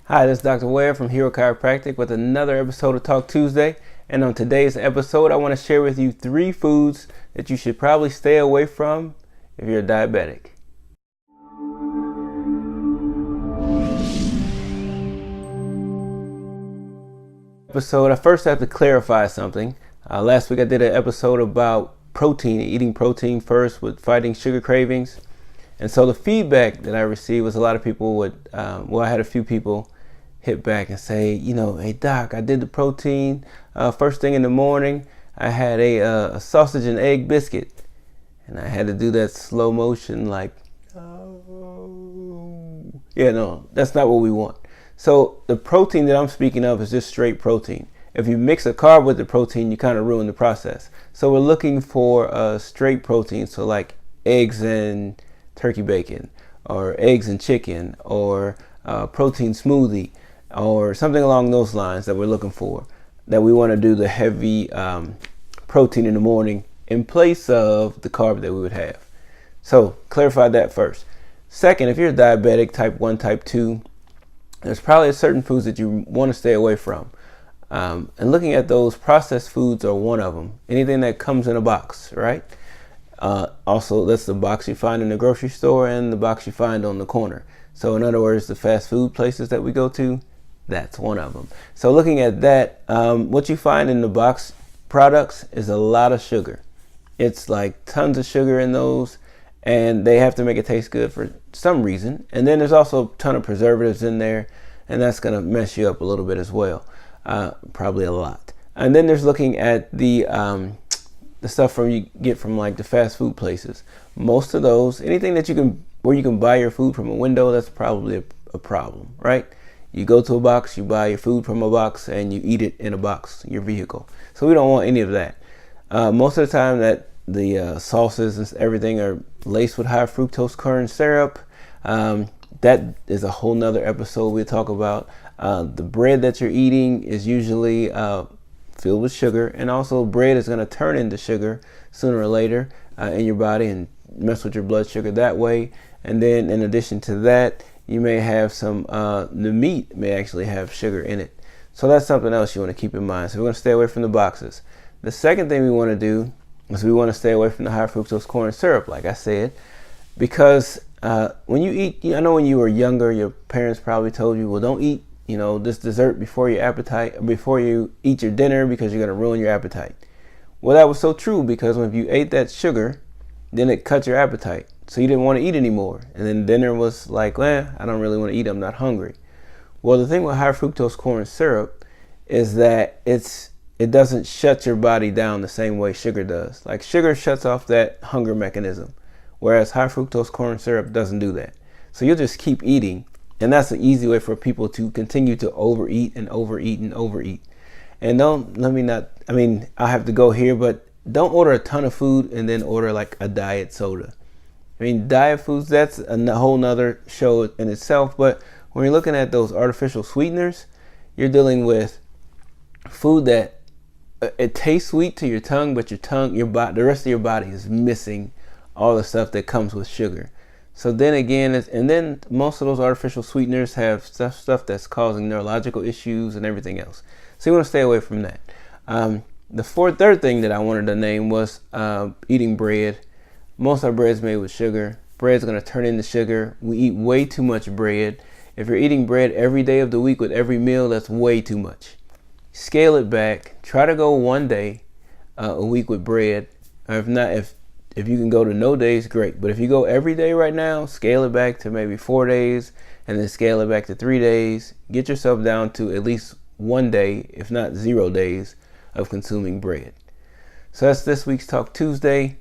Hi, this is Dr. Ware from HEROH Chiropractic with another episode of Talk Tuesday. And on today's episode, I want to share with you 3 foods that you should probably stay away from if you're diabetic. I first have to clarify something. Last week I did an episode about protein, eating protein first with fighting sugar cravings. And so the feedback that I received was a lot of people would, I had a few people hit back and say, hey doc, I did the protein first thing in the morning. I had a sausage and egg biscuit. And I had to do that slow motion like, oh. Yeah, no, that's not what we want. So the protein that I'm speaking of is just straight protein. If you mix a carb with the protein, you kind of ruin the process. So we're looking for straight protein, so like eggs and turkey bacon, or eggs and chicken, or protein smoothie, or something along those lines that we're looking for, that we want to do the heavy protein in the morning in place of the carb that we would have. So clarify that first. Second, if you're diabetic, type 1, type 2, there's probably certain foods that you want to stay away from. And looking at those, processed foods are one of them. Anything that comes in a box, right? Also, that's the box you find in the grocery store and the box you find on the corner. So in other words, the fast food places that we go to, that's one of them. So looking at that, what you find in the box products is a lot of sugar. It's like tons of sugar in those, and they have to make it taste good for some reason. And then there's also a ton of preservatives in there, and that's going to mess you up a little bit as well, probably a lot. And then there's looking at the stuff you get from like the fast food places. Most of those, anything that where you can buy your food from a window, that's probably a problem, right? You go to a box, you buy your food from a box, and you eat it in a box, your vehicle. So we don't want any of that. Most of the time that the sauces and everything are laced with high fructose corn syrup. That is a whole nother episode we'll talk about. The bread that you're eating is usually filled with sugar, and also bread is going to turn into sugar sooner or later in your body and mess with your blood sugar that way. And then in addition to that, you may have the meat may actually have sugar in it. So that's something else you want to keep in mind. So we're going to stay away from the boxes. The second thing we want to do is we want to stay away from the high fructose corn syrup, like I said, because when you eat, I know when you were younger, your parents probably told you, well, don't eat, this dessert before you eat your dinner because you're going to ruin your appetite. Well, that was so true, because when you ate that sugar, then it cut your appetite. So you didn't want to eat anymore. And then dinner was like, I don't really want to eat. I'm not hungry. Well, the thing with high fructose corn syrup is that it doesn't shut your body down the same way sugar does. Like sugar shuts off that hunger mechanism, whereas high fructose corn syrup doesn't do that. So you'll just keep eating. And that's an easy way for people to continue to overeat and overeat and overeat. And I have to go here, but don't order a ton of food and then order like a diet soda. Diet foods, that's a whole nother show in itself. But when you're looking at those artificial sweeteners, you're dealing with food that it tastes sweet to your tongue, but the rest of your body is missing all the stuff that comes with sugar. So then again, and then most of those artificial sweeteners have stuff that's causing neurological issues and everything else. So you want to stay away from that. The third thing that I wanted to name was eating bread. Most of our bread is made with sugar. Bread's going to turn into sugar. We eat way too much bread. If you're eating bread every day of the week with every meal, that's way too much. Scale it back. Try to go one day a week with bread. Or if not, if you can go to no days, great. But if you go every day right now, scale it back to maybe 4 days, and then scale it back to 3 days. Get yourself down to at least 1 day, if not 0 days, of consuming bread. So that's this week's Talk Tuesday.